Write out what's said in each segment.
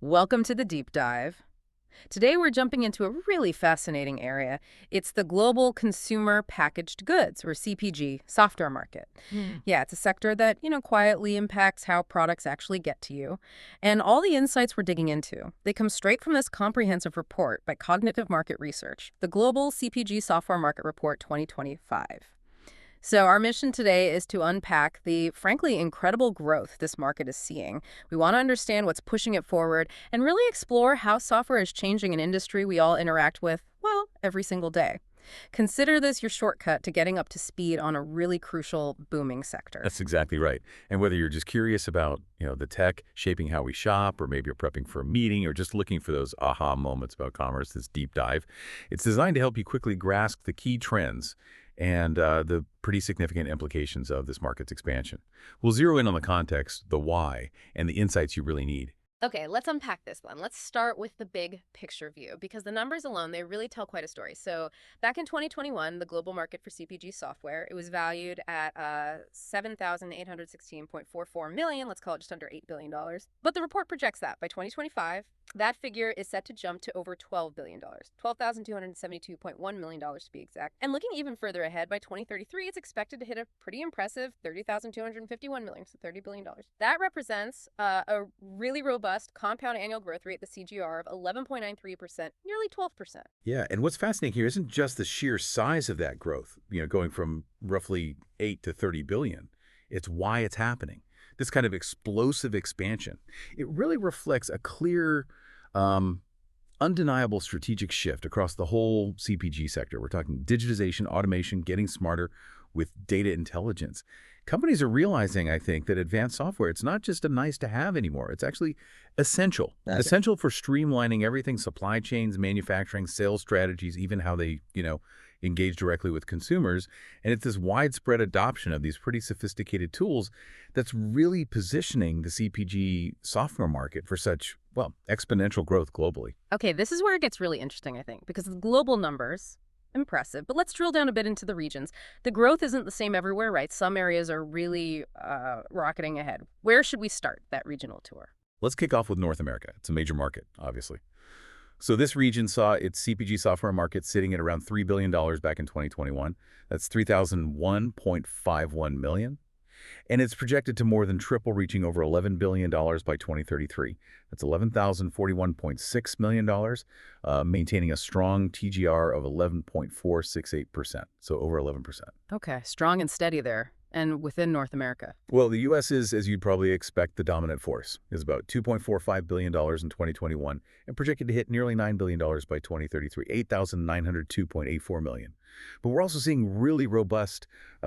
Welcome to the deep dive. Today we're jumping into a really fascinating area. It's the global consumer packaged goods, or CPG software market. Hmm. Yeah, it's a sector that, quietly impacts how products actually get to you. And all the insights we're digging into, they come straight from this comprehensive report by Cognitive Market Research, the Global CPG Software Market Report 2025. So, our mission today is to unpack the frankly incredible growth this market is seeing. We want to understand what's pushing it forward and really explore how software is changing an industry we all interact with, well, every single day. Consider this your shortcut to getting up to speed on a really crucial, booming sector. That's exactly right. And whether you're just curious about, the tech shaping how we shop, or maybe you're prepping for a meeting, or just looking for those aha moments about commerce, this deep dive, it's designed to help you quickly grasp the key trends and the pretty significant implications of this market's expansion. We'll zero in on the context, the why, and the insights you really need. Okay, let's unpack this one. Let's start with the big picture view because the numbers alone, they really tell quite a story. So, back in 2021, the global market for CPG software, it was valued at 7,816.44 million, let's call it just under $8 billion. But the report projects that by 2025, that figure is set to jump to over $12 billion, $12,272.1 million to be exact. And looking even further ahead, by 2033, it's expected to hit a pretty impressive 30,251 million, so $30 billion. That represents a really robust compound annual growth rate, the CGR, of 11.93%, nearly 12%. Yeah, and what's fascinating here isn't just the sheer size of that growth, going from roughly 8 to 30 billion. It's why it's happening. This kind of explosive expansion. It really reflects a clear, um, undeniable strategic shift across the whole CPG sector. We're talking digitization, automation, getting smarter with data intelligence. Companies are realizing, I think, that advanced software, it's not just a nice to have anymore. It's actually essential. Okay. Essential for streamlining everything, supply chains, manufacturing, sales strategies, even how they, engage directly with consumers. And it's this widespread adoption of these pretty sophisticated tools that's really positioning the CPG software market for such, well, exponential growth globally. Okay, this is where it gets really interesting, I think, because the global numbers, impressive. But let's drill down a bit into the regions. The growth isn't the same everywhere, right? Some areas are really rocketing ahead. Where should we start that regional tour? Let's kick off with North America. It's a major market, obviously. So this region saw its CPG software market sitting at around $3 billion back in 2021. That's 3,001.51 million. And it's projected to more than triple, reaching over $11 billion by 2033. That's $11,041.6 million, maintaining a strong TGR of 11.468%, so over 11%. Okay, strong and steady there, and within North America. Well, the U.S. is, as you'd probably expect, the dominant force. Is about $2.45 billion in 2021 and projected to hit nearly $9 billion by 2033, 8,902.84 million. But we're also seeing really robust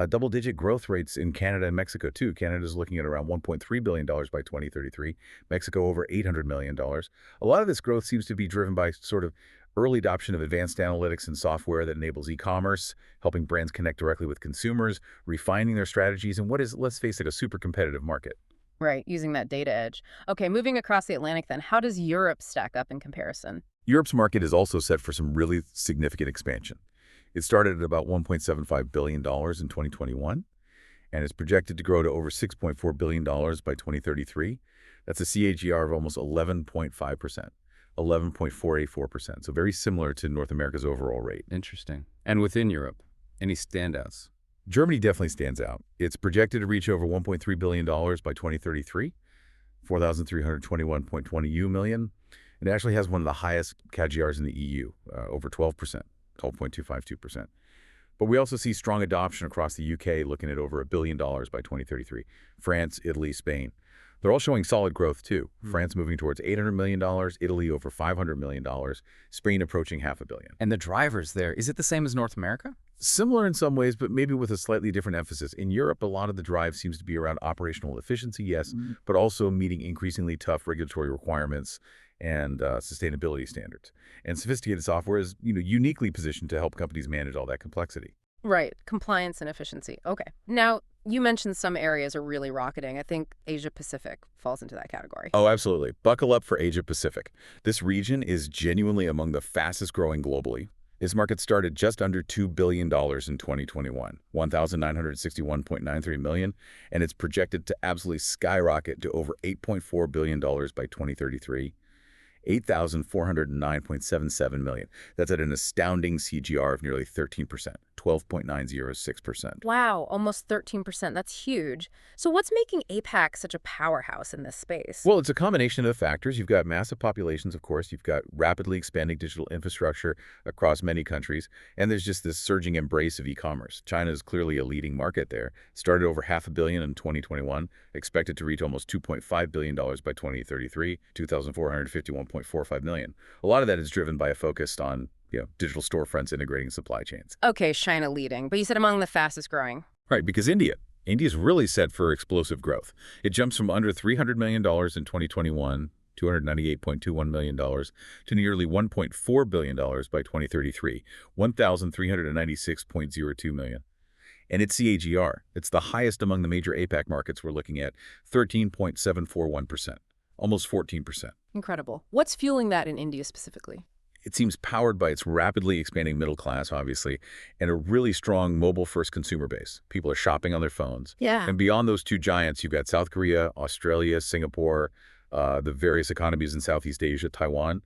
double-digit growth rates in Canada and Mexico, too. Canada's looking at around $1.3 billion by 2033, Mexico over $800 million. A lot of this growth seems to be driven by sort of early adoption of advanced analytics and software that enables e-commerce, helping brands connect directly with consumers, refining their strategies in what is, let's face it, a super competitive market. Right, using that data edge. Okay, moving across the Atlantic then, how does Europe stack up in comparison? Europe's market is also set for some really significant expansion. It started at about $1.75 billion in 2021, and is projected to grow to over $6.4 billion by 2033. That's a CAGR of almost 11.5%. 11.484%, so very similar to North America's overall rate. Interesting. And within Europe, any standouts? Germany definitely stands out. It's projected to reach over $1.3 billion by 2033, 4,321.20 million. It actually has one of the highest CAGRs in the EU, over 12%, 12.252%. But we also see strong adoption across the UK, looking at over $1 billion by 2033. France, Italy, Spain. They're all showing solid growth, too. France moving towards $800 million, Italy over $500 million, Spain approaching $500 million. And the drivers there, is it the same as North America? Similar in some ways, but maybe with a slightly different emphasis. In Europe, a lot of the drive seems to be around operational efficiency, yes, but also meeting increasingly tough regulatory requirements and sustainability standards. And sophisticated software is, uniquely positioned to help companies manage all that complexity. Right, compliance and efficiency. Okay. Now, you mentioned some areas are really rocketing. I think Asia Pacific falls into that category. Oh, absolutely. Buckle up for Asia Pacific. This region is genuinely among the fastest growing globally. This market started just under $2 billion in 2021, 1,961.93 million, and it's projected to absolutely skyrocket to over $8.4 billion by 2033. $8,409.77 million. That's at an astounding CGR of nearly 13%, 12.906%. Wow, almost 13%. That's huge. So what's making APAC such a powerhouse in this space? Well, it's a combination of factors. You've got massive populations, of course. You've got rapidly expanding digital infrastructure across many countries. And there's just this surging embrace of e-commerce. China is clearly a leading market there. Started over $500 million in 2021, expected to reach almost $2.5 billion by 2033, 2,451.45 million. A lot of that is driven by a focus on digital storefronts integrating supply chains. Okay, China leading, but you said among the fastest growing. Right, because India's really set for explosive growth. It jumps from under $300 million in 2021, $298.21 million, to nearly $1.4 billion by 2033, $1,396.02 million. And its CAGR, it's the highest among the major APAC markets we're looking at, 13.741%, almost 14%. Incredible. What's fueling that in India specifically? It seems powered by its rapidly expanding middle class, obviously, and a really strong mobile-first consumer base. People are shopping on their phones. Yeah. And beyond those two giants, you've got South Korea, Australia, Singapore, the various economies in Southeast Asia, Taiwan.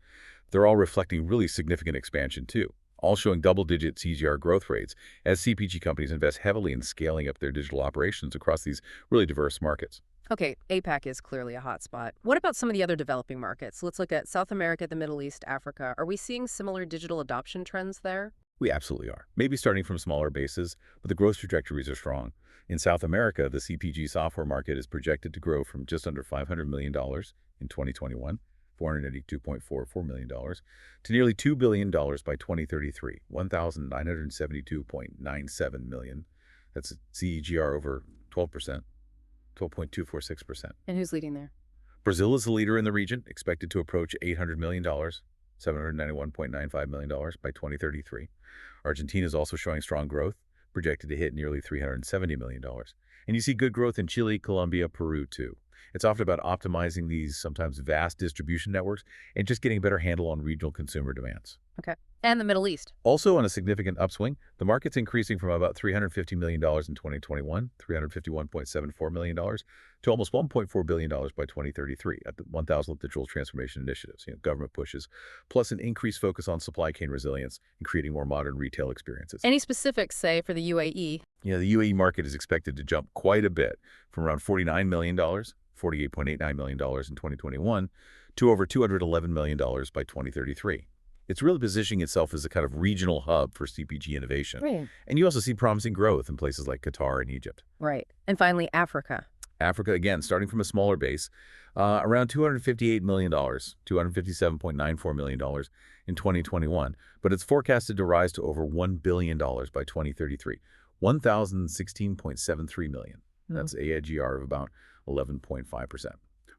They're all reflecting really significant expansion, too, all showing double-digit CGR growth rates as CPG companies invest heavily in scaling up their digital operations across these really diverse markets. Okay, APAC is clearly a hotspot. What about some of the other developing markets? Let's look at South America, the Middle East, Africa. Are we seeing similar digital adoption trends there? We absolutely are. Maybe starting from smaller bases, but the growth trajectories are strong. In South America, the CPG software market is projected to grow from just under $500 million in 2021, $482.44 million, to nearly $2 billion by 2033, $1,972.97 million. That's a CAGR over 12%. 12.246%. And who's leading there? Brazil is the leader in the region, expected to approach $800 million, $791.95 million by 2033. Argentina is also showing strong growth, projected to hit nearly $370 million. And you see good growth in Chile, Colombia, Peru, too. It's often about optimizing these sometimes vast distribution networks and just getting a better handle on regional consumer demands. Okay. And the Middle East. Also on a significant upswing, the market's increasing from about $350 million in 2021, $351.74 million, to almost $1.4 billion by 2033 at the 1,000th Digital Transformation Initiatives, government pushes, plus an increased focus on supply chain resilience and creating more modern retail experiences. Any specifics, say, for the UAE? Yeah, the UAE market is expected to jump quite a bit from around $49 million, $48.89 million in 2021, to over $211 million by 2033. It's really positioning itself as a kind of regional hub for CPG innovation. Right. And you also see promising growth in places like Qatar and Egypt. Right. And finally, Africa. Africa, again, starting from a smaller base, around $258 million, $257.94 million in 2021. But it's forecasted to rise to over $1 billion by 2033, $1,016.73 million. That's a CAGR of about 11.5%.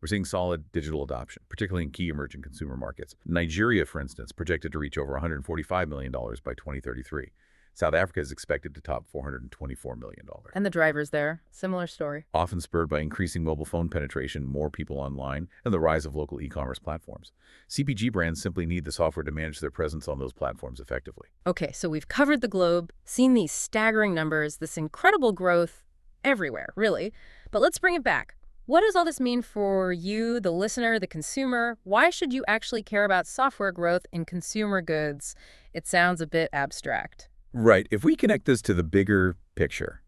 We're seeing solid digital adoption, particularly in key emerging consumer markets. Nigeria, for instance, projected to reach over $145 million by 2033. South Africa is expected to top $424 million. And the drivers there, similar story. Often spurred by increasing mobile phone penetration, more people online, and the rise of local e-commerce platforms. CPG brands simply need the software to manage their presence on those platforms effectively. Okay, so we've covered the globe, seen these staggering numbers, this incredible growth everywhere, really. But let's bring it back. What does all this mean for you, the listener, the consumer? Why should you actually care about software growth in consumer goods? It sounds a bit abstract. Right. If we connect this to the bigger picture,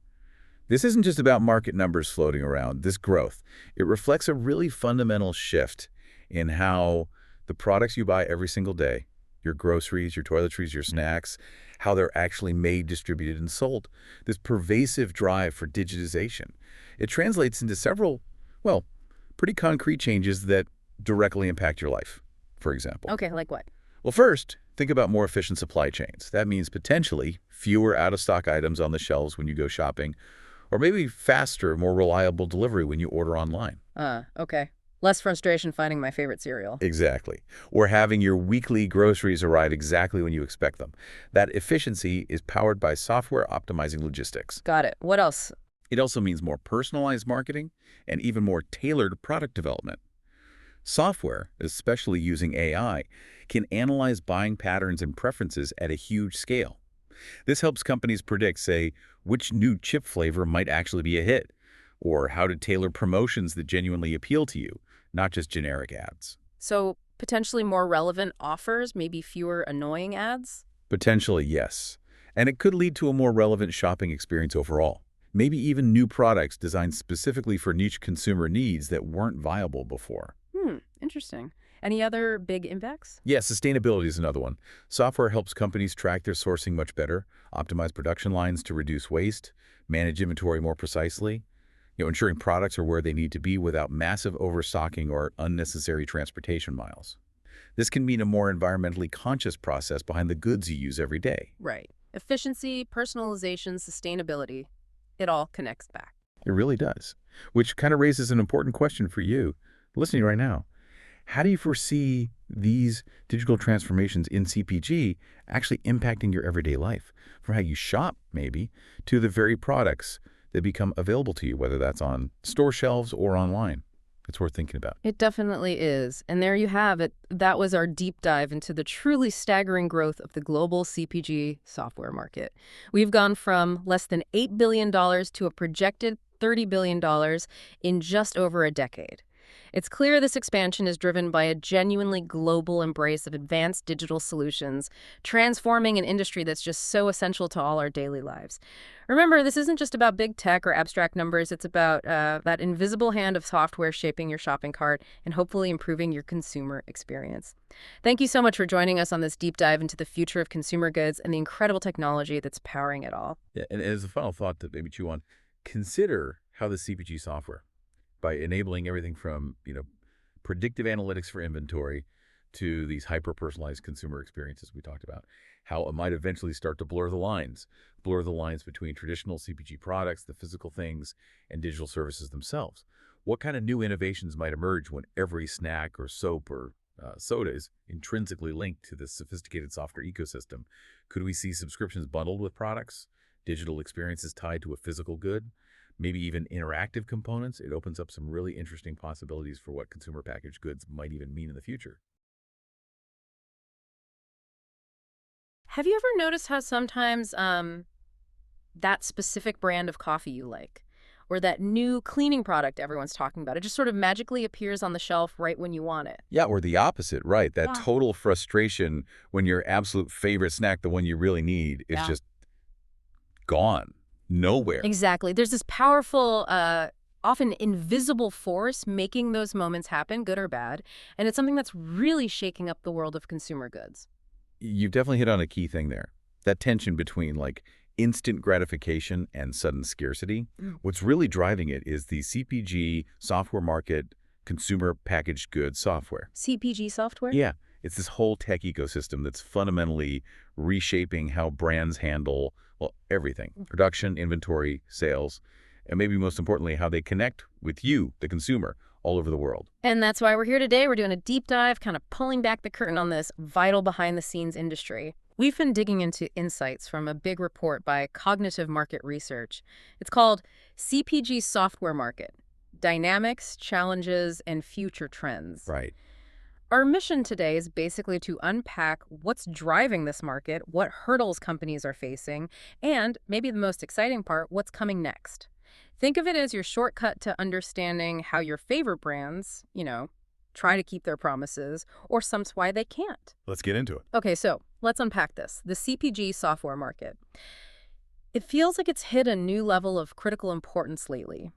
this isn't just about market numbers floating around. This growth, it reflects a really fundamental shift in how the products you buy every single day, your groceries, your toiletries, your snacks, how they're actually made, distributed, and sold. This pervasive drive for digitization. It translates into several, well, pretty concrete changes that directly impact your life, for example. Okay, like what? Well, first, think about more efficient supply chains. That means potentially fewer out-of-stock items on the shelves when you go shopping, or maybe faster, more reliable delivery when you order online. Okay. Less frustration finding my favorite cereal. Exactly. Or having your weekly groceries arrive exactly when you expect them. That efficiency is powered by software optimizing logistics. Got it. What else? It also means more personalized marketing and even more tailored product development. Software, especially using AI, can analyze buying patterns and preferences at a huge scale. This helps companies predict, say, which new chip flavor might actually be a hit, or how to tailor promotions that genuinely appeal to you, not just generic ads. So Potentially more relevant offers, maybe fewer annoying ads? Potentially, yes. And it could lead to a more relevant shopping experience overall. Maybe even new products designed specifically for niche consumer needs that weren't viable before. Interesting. Any other big impacts? Yeah, sustainability is another one. Software helps companies track their sourcing much better, optimize production lines to reduce waste, manage inventory more precisely, ensuring products are where they need to be without massive overstocking or unnecessary transportation miles. This can mean a more environmentally conscious process behind the goods you use every day. Right. Efficiency, personalization, sustainability. It all connects back. It really does. Which kind of raises an important question for you, listening right now. How do you foresee these digital transformations in CPG actually impacting your everyday life? From how you shop, maybe, to the very products that become available to you, whether that's on store shelves or online. It's worth thinking about. It definitely is. And there you have it. That was our deep dive into the truly staggering growth of the global CPG software market. We've gone from less than $8 billion to a projected $30 billion in just over a decade. It's clear this expansion is driven by a genuinely global embrace of advanced digital solutions, transforming an industry that's just so essential to all our daily lives. Remember, this isn't just about big tech or abstract numbers. It's about that invisible hand of software shaping your shopping cart and hopefully improving your consumer experience. Thank you so much for joining us on this deep dive into the future of consumer goods and the incredible technology that's powering it all. Yeah, and as a final thought to maybe chew on, consider how the CPG software, by enabling everything from, predictive analytics for inventory to these hyper-personalized consumer experiences we talked about, how it might eventually start to blur the lines between traditional CPG products, the physical things, and digital services themselves. What kind of new innovations might emerge when every snack or soap or soda is intrinsically linked to this sophisticated software ecosystem? Could we see subscriptions bundled with products, digital experiences tied to a physical good? Maybe even interactive components? It opens up some really interesting possibilities for what consumer packaged goods might even mean in the future. Have you ever noticed how sometimes that specific brand of coffee you like, or that new cleaning product everyone's talking about, it just sort of magically appears on the shelf right when you want it? Yeah, or the opposite, right? That Yeah. total frustration when your absolute favorite snack, the one you really need, is Yeah. just gone. Nowhere. Exactly. There's this powerful, often invisible force making those moments happen, good or bad, and it's something that's really shaking up the world of consumer goods. You've definitely hit on a key thing there. That tension between instant gratification and sudden scarcity. What's really driving it is the CPG software market consumer packaged goods software. CPG software? Yeah, it's this whole tech ecosystem that's fundamentally reshaping how brands handle, well, everything. Production, inventory, sales, and maybe most importantly, how they connect with you, the consumer, all over the world. And that's why we're here today. We're doing a deep dive, kind of pulling back the curtain on this vital behind-the-scenes industry. We've been digging into insights from a big report by Cognitive Market Research. It's called CPG Software Market: Dynamics, Challenges, and Future Trends. Right. Our mission today is basically to unpack what's driving this market, what hurdles companies are facing, and maybe the most exciting part, what's coming next. Think of it as your shortcut to understanding how your favorite brands, try to keep their promises, or sometimes why they can't. Let's get into it. Okay, so let's unpack this. The CPG software market. It feels like it's hit a new level of critical importance lately.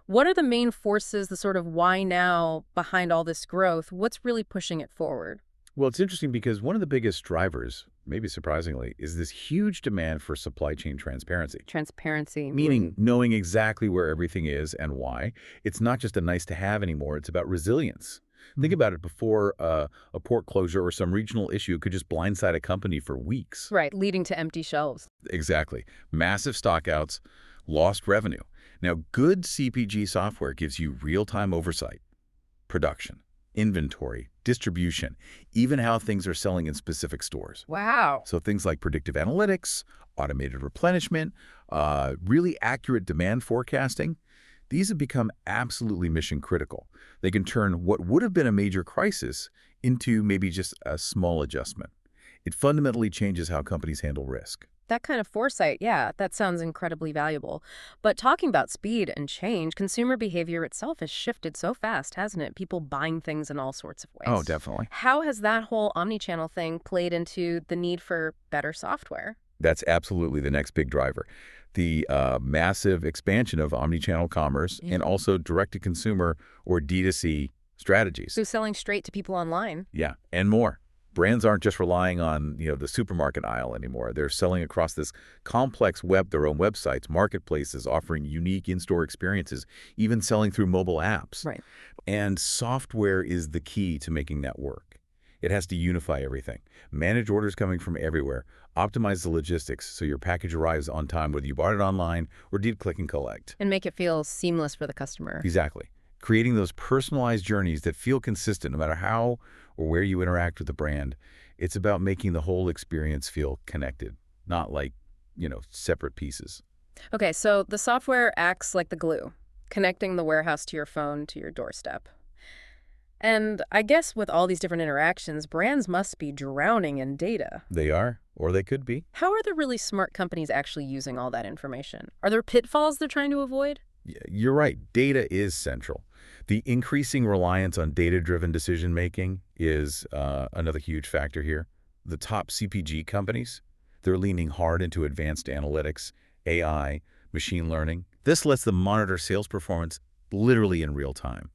What are the main forces, the sort of why now behind all this growth? What's really pushing it forward? Well, it's interesting because one of the biggest drivers, maybe surprisingly, is this huge demand for supply chain transparency. Transparency. Meaning knowing exactly where everything is and why. It's not just a nice to have anymore, it's about resilience. Think about it. Before a port closure or some regional issue could just blindside a company for weeks. Right, leading to empty shelves. Exactly. Massive stockouts, lost revenue. Now, good CPG software gives you real-time oversight, production, inventory, distribution, even how things are selling in specific stores. Wow. So things like predictive analytics, automated replenishment, really accurate demand forecasting, these have become absolutely mission critical. They can turn what would have been a major crisis into maybe just a small adjustment. It fundamentally changes how companies handle risk. That kind of foresight, yeah, that sounds incredibly valuable. But talking about speed and change, consumer behavior itself has shifted so fast, hasn't it? People buying things in all sorts of Oh, ways. definitely. How has that whole omnichannel thing played into the need for better software? That's absolutely the next big driver. The massive expansion of omnichannel commerce and Yeah. also direct-to-consumer or D2C strategies. So selling straight to people online. Yeah, and more. Brands aren't just relying on, the supermarket aisle anymore. They're selling across this complex web, their own websites, marketplaces, offering unique in-store experiences, even selling through mobile apps. Right. And software is the key to making that work. It has to unify everything, manage orders coming from everywhere, optimize the logistics so your package arrives on time whether you bought it online or did click and collect. And make it feel seamless for the customer. Exactly. Creating those personalized journeys that feel consistent no matter how or where you interact with the brand. It's about making the whole experience feel connected, not like, separate pieces. Okay, so the software acts like the glue, connecting the warehouse to your phone to your doorstep. And I guess with all these different interactions, brands must be drowning in data. They are, or they could be. How are the really smart companies actually using all that information? Are there pitfalls they're trying to avoid? You're right. Data is central. The increasing reliance on data-driven decision-making is another huge factor here. The top CPG companies, they're leaning hard into advanced analytics, AI, machine learning. This lets them monitor sales performance literally in real time.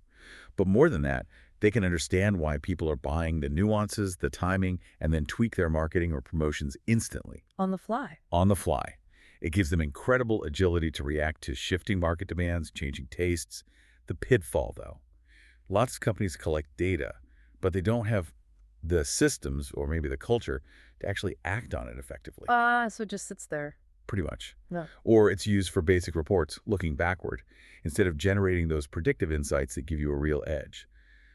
But more than that, they can understand why people are buying, the nuances, the timing, and then tweak their marketing or promotions instantly, On the fly. on the fly. It gives them incredible agility to react to shifting market demands, changing tastes. The pitfall, though, lots of companies collect data, but they don't have the systems or maybe the culture to actually act on it effectively, So it just sits there. pretty much. No. Or it's used for basic reports, looking backward, instead of generating those predictive insights that give you a real edge.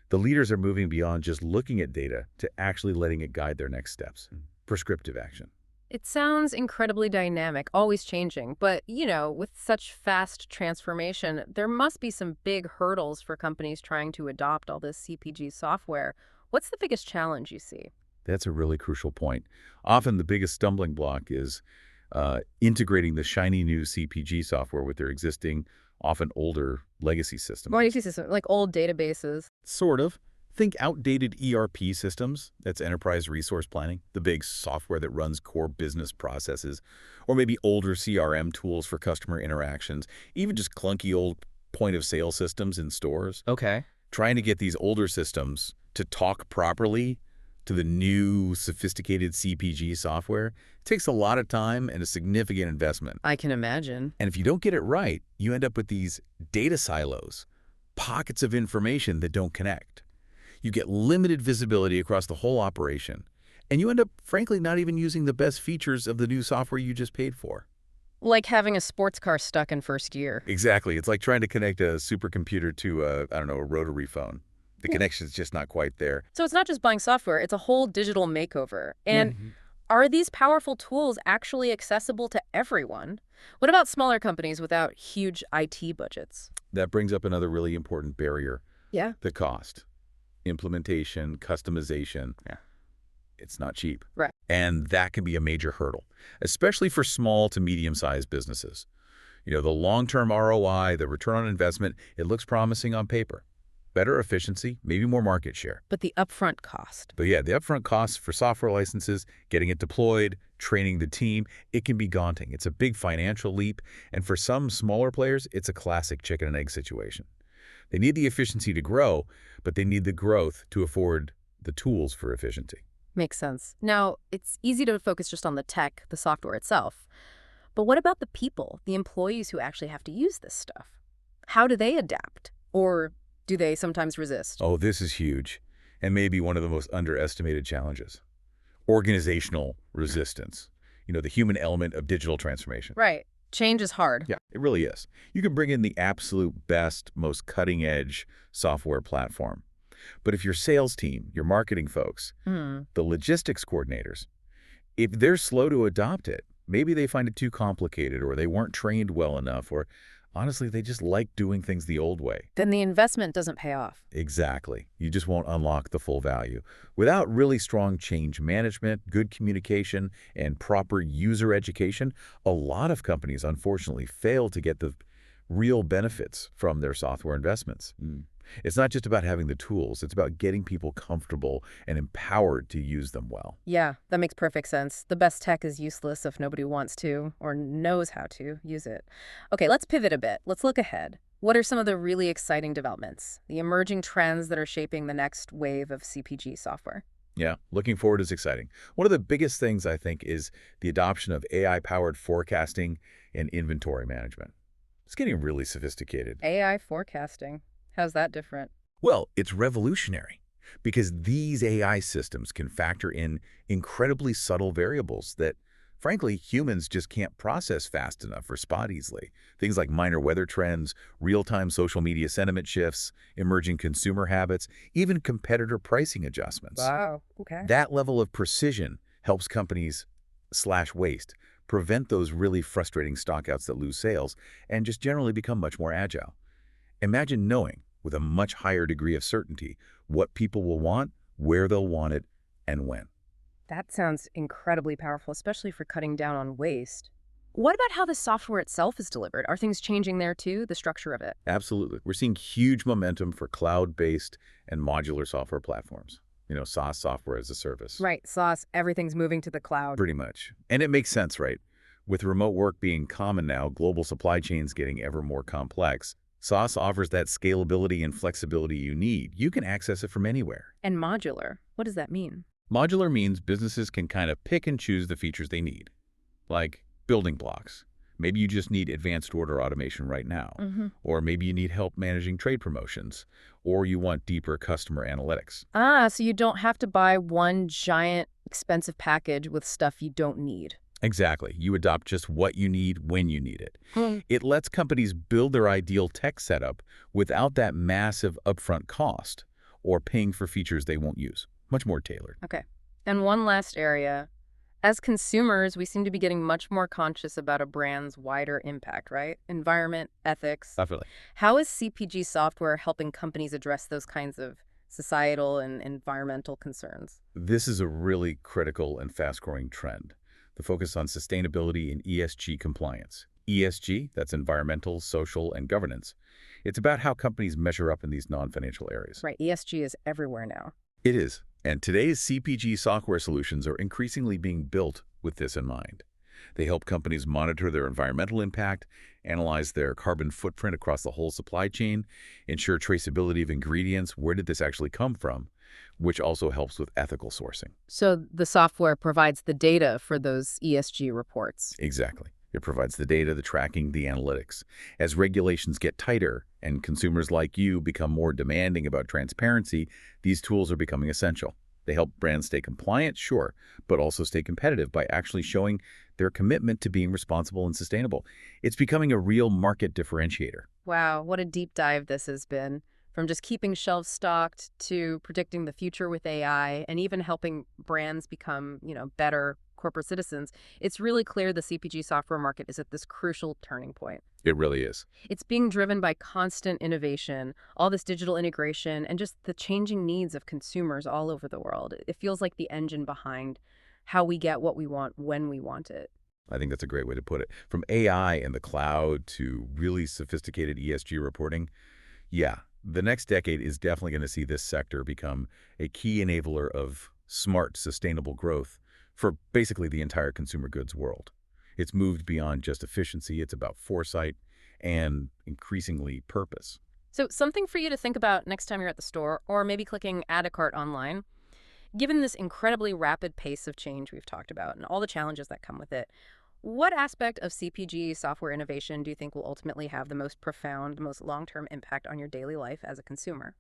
The leaders are moving beyond just looking at data to actually letting it guide their next steps. Prescriptive action. It sounds incredibly dynamic, always changing, but, with such fast transformation, there must be some big hurdles for companies trying to adopt all this CPG software. What's the biggest challenge you see? That's a really crucial point. Often the biggest stumbling block is integrating the shiny new CPG software with their existing, often older legacy systems. Well, you see some, like old databases. Sort of. Think outdated ERP systems, that's enterprise resource planning, the big software that runs core business processes, or maybe older CRM tools for customer interactions, even just clunky old point-of-sale systems in stores. Okay. Trying to get these older systems to talk properly to the new sophisticated CPG software takes a lot of time and a significant investment. I can imagine. And if you don't get it right, you end up with these data silos, pockets of information that don't connect. You get limited visibility across the whole operation, and you end up, frankly, not even using the best features of the new software you just paid for. Like having a sports car stuck in first gear. Exactly. It's like trying to connect a supercomputer to a rotary phone. The connection's just not quite there. So it's not just buying software, it's a whole digital makeover. And are these powerful tools actually accessible to everyone? What about smaller companies without huge IT budgets? That brings up another really important barrier, Yeah. the cost. Implementation, customization. Yeah. It's not cheap. Right. And that can be a major hurdle, especially for small to medium-sized businesses. The long-term ROI, the return on investment, it looks promising on paper. Better efficiency, maybe more market share. But the upfront cost. But yeah, the upfront costs for software licenses, getting it deployed, training the team, it can be daunting. It's a big financial leap, and for some smaller players, it's a classic chicken and egg situation. They need the efficiency to grow, but they need the growth to afford the tools for efficiency. Makes sense. Now, it's easy to focus just on the tech, the software itself. But what about the people, the employees who actually have to use this stuff? How do they adapt? Or do they sometimes resist? Oh, this is huge, and maybe one of the most underestimated challenges. Organizational resistance. The human element of digital transformation. Right. Change is hard. Yeah, it really is. You can bring in the absolute best, most cutting-edge software platform. But if your sales team, your marketing folks, the logistics coordinators, if they're slow to adopt it, maybe they find it too complicated or they weren't trained well enough or Honestly, they just like doing things the old way. Then the investment doesn't pay off. Exactly. You just won't unlock the full value. Without really strong change management, good communication, and proper user education, a lot of companies unfortunately fail to get the real benefits from their software investments. It's not just about having the tools, it's about getting people comfortable and empowered to use them well. Yeah, that makes perfect sense. The best tech is useless if nobody wants to or knows how to use it. Okay, let's pivot a bit. Let's look ahead. What are some of the really exciting developments, the emerging trends that are shaping the next wave of CPG software? Yeah, looking forward is exciting. One of the biggest things, I think, is the adoption of AI-powered forecasting and inventory management. It's getting really sophisticated. AI forecasting. How's that different? Well, it's revolutionary because these AI systems can factor in incredibly subtle variables that, frankly, humans just can't process fast enough or spot easily. Things like minor weather trends, real-time social media sentiment shifts, emerging consumer habits, even competitor pricing adjustments. Wow, okay. That level of precision helps companies slash waste, prevent those really frustrating stockouts that lose sales, and just generally become much more agile. Imagine knowing, with a much higher degree of certainty, what people will want, where they'll want it, and when. That sounds incredibly powerful, especially for cutting down on waste. What about how the software itself is delivered? Are things changing there too, the structure of it? Absolutely. We're seeing huge momentum for cloud-based and modular software platforms. SaaS, software as a service. Right, sauce, everything's moving to the cloud. Pretty much. And it makes sense, right? With remote work being common now, global supply chains getting ever more complex, SaaS offers that scalability and flexibility you need. You can access it from anywhere. And modular, what does that mean? Modular means businesses can kind of pick and choose the features they need, like building blocks. Maybe you just need advanced order automation right now, or maybe you need help managing trade promotions, or you want deeper customer analytics. So you don't have to buy one giant expensive package with stuff you don't need. Exactly. You adopt just what you need when you need it. It lets companies build their ideal tech setup without that massive upfront cost or paying for features they won't use. Much more tailored. Okay. And one last area. As consumers, we seem to be getting much more conscious about a brand's wider impact, right? Environment, ethics. Definitely. How is CPG software helping companies address those kinds of societal and environmental concerns? This is a really critical and fast-growing trend. The focus on sustainability and ESG compliance. ESG, that's environmental, social, and governance. It's about how companies measure up in these non-financial areas. Right, ESG is everywhere now. It is. And today's CPG software solutions are increasingly being built with this in mind. They help companies monitor their environmental impact, analyze their carbon footprint across the whole supply chain, ensure traceability of ingredients, where did this actually come from, which also helps with ethical sourcing. So the software provides the data for those ESG reports. Exactly. It provides the data, the tracking, the analytics. As regulations get tighter and consumers like you become more demanding about transparency, these tools are becoming essential. They help brands stay compliant, sure, but also stay competitive by actually showing their commitment to being responsible and sustainable. It's becoming a real market differentiator. Wow, what a deep dive this has been. From just keeping shelves stocked to predicting the future with AI and even helping brands become, better corporate citizens, it's really clear the CPG software market is at this crucial turning point. It really is. It's being driven by constant innovation, all this digital integration, and just the changing needs of consumers all over the world. It feels like the engine behind how we get what we want when we want it. I think that's a great way to put it. From AI and the cloud to really sophisticated ESG reporting, yeah, the next decade is definitely going to see this sector become a key enabler of smart, sustainable growth for basically the entire consumer goods world. It's moved beyond just efficiency. It's about foresight and increasingly purpose. So something for you to think about next time you're at the store or maybe clicking add a cart online. Given this incredibly rapid pace of change we've talked about and all the challenges that come with it, what aspect of CPG software innovation do you think will ultimately have the most profound, most long-term impact on your daily life as a consumer?